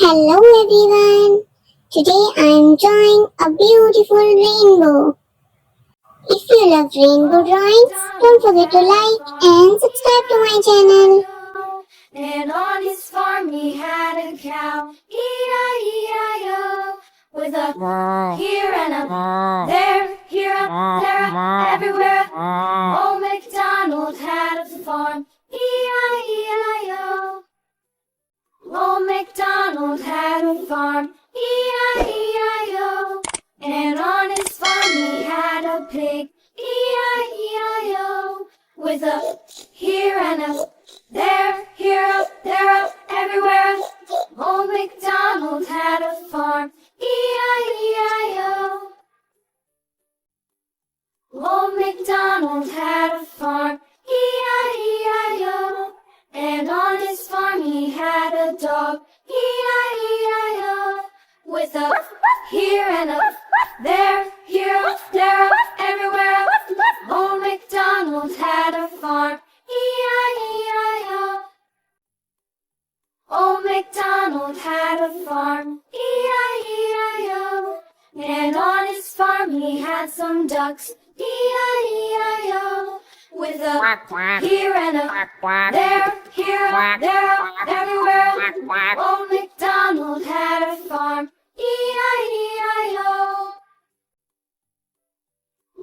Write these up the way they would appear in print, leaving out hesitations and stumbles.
Hello everyone. Today I am drawing a beautiful rainbow. If you love rainbow drawings, don't forget to like and subscribe to my channel. And on his farm he had a cow, E-I-E-I-O, with a here and a there, here, there, everywhere. Old MacDonald had a farm, E-I-E-I-O. Old MacDonald had a farm, E-I-E-I-O. And on his farm he had a pig, E-I-E-I-O. With a here and a there, here, there, everywhere. Old MacDonald had a farm, E-I-E-I-O. Old MacDonald had a farm, E-I-E-I-O. And on his farm he had a dog, E-I-E-I-O. With a here and a there, here, there, everywhere. Old MacDonald had a farm, E-I-E-I-O. Old MacDonald had a farm, E-I-E-I-O. And on his farm he had some ducks, E-I-E-I-O. With a here and a there, here, there, everywhere. Old MacDonald had a farm, E-I-E-I-O.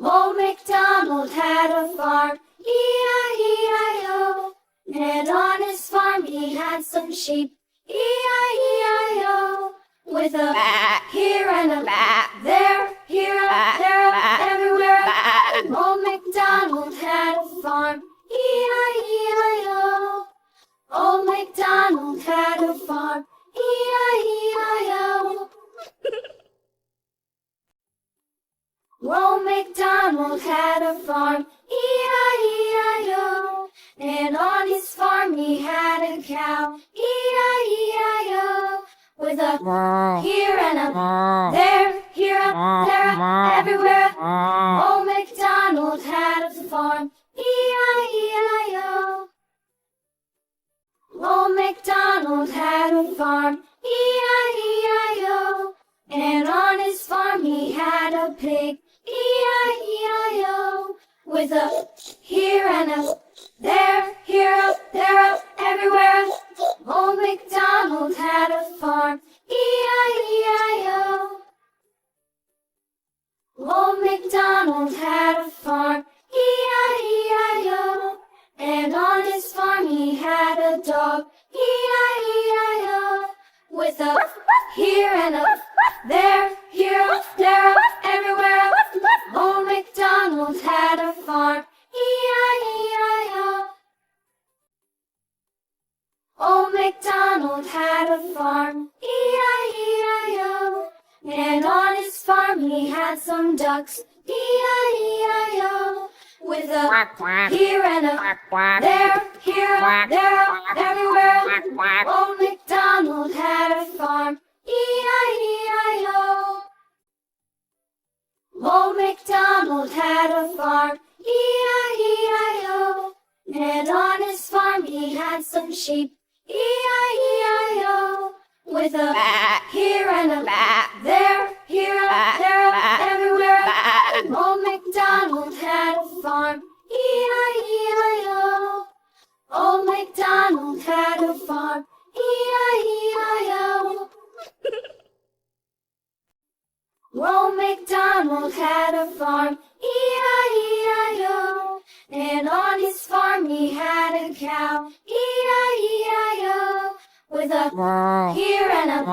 Old MacDonald had a farm, E-I-E-I-O. And on his farm he had some sheep, E-I-E-I-O. With a here and a there, here, there, everywhere. Old MacDonald had a farm, E-I-E-I-O. Old MacDonald had a farm, E-I-E-I-O. Old MacDonald had a farm, E-I-E-I-O. And on his farm he had a cow, E-I-E-I-O. With a here and a there, here, there, everywhere. Old MacDonald had a farm, E-I-E-I-O. Old MacDonald had a farm, E-I-E-I-O. And on his farm he had a pig, E-I-E-I-O. With a here and a there, here, there, everywhere. Old MacDonald had a farm, E-I-E-I-O. Old MacDonald had a farm, E-I-E-I-O. And on his farm he had a dog, E-I-E-I-O. With a here and a there, here, there, everywhere. Old MacDonald had a farm, E-I-E-I-O. Old MacDonald had a farm, E-I-E-I-O. And on his farm he had some ducks, E-I-E-I-O. With a here and a there, here, there, everywhere. Old MacDonald had a farm, E-I-E-I-O. Old MacDonald had a farm, E-I-E-I-O. And on his farm he had some sheep, E-I-E-I-O. With a here and a there, here, there, everywhere. Old MacDonald had a farm, E-I-E-I-O. Old MacDonald had a farm, E-I-E-I-O. Old MacDonald had a farm, E-I-E-I-O. And on his farm he had a cow, E-I-E-I-O. With a here and a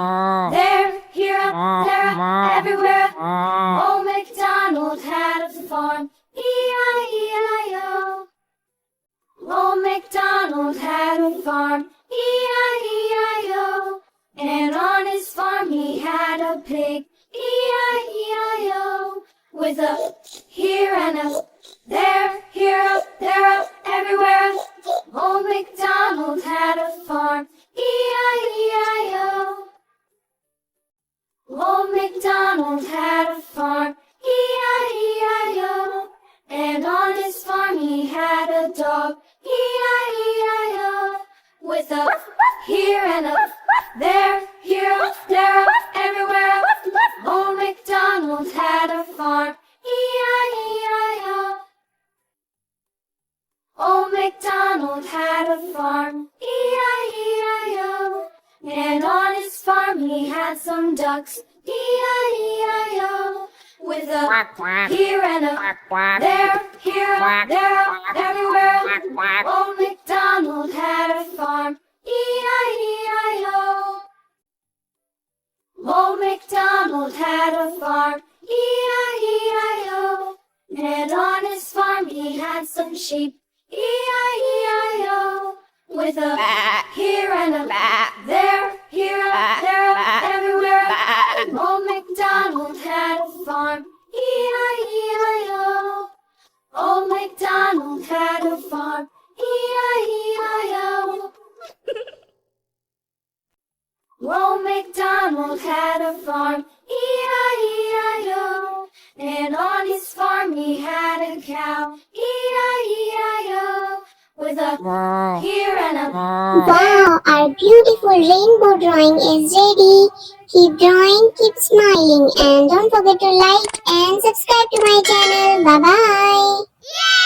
there, here, there, everywhere. Old MacDonald had a farm, E-I-E-I-O. Old MacDonald had a farm, E-I-E-I-O. And on his farm he had a pig, E-I-E-I-O. With a here and a there, here, there, everywhere. Old MacDonald had a farm, E-I-E-I-O. Old MacDonald had a farm, E-I-E-I-O. And on his farm he had a dog, E-I-E-I-O. With a here and a there, here, there, everywhere. Old MacDonald had a farm, E-I-E-I-O. Old MacDonald had a farm, E-I-E-I-O. And on his farm he had some ducks, E-I-E-I-O. With a here and a there, here, there, everywhere. Old MacDonald had a farm, E-I-E-I-O. Old MacDonald had a farm, E-I-E-I-O. And on his farm he had some sheep, E-I-E-I-O. With a here and a there, here, there, everywhere. Old MacDonald had a farm, E-I-E-I-O. Old MacDonald had a farm, E-I-E-I-O. Old MacDonald had a farm, E-I-E-I-O. And on his farm he had a cow, E-I-E-I-O. With a here and a Wow, our beautiful rainbow drawing is ready. Keep drawing, keep smiling, and don't forget to like and subscribe to my channel. Bye bye.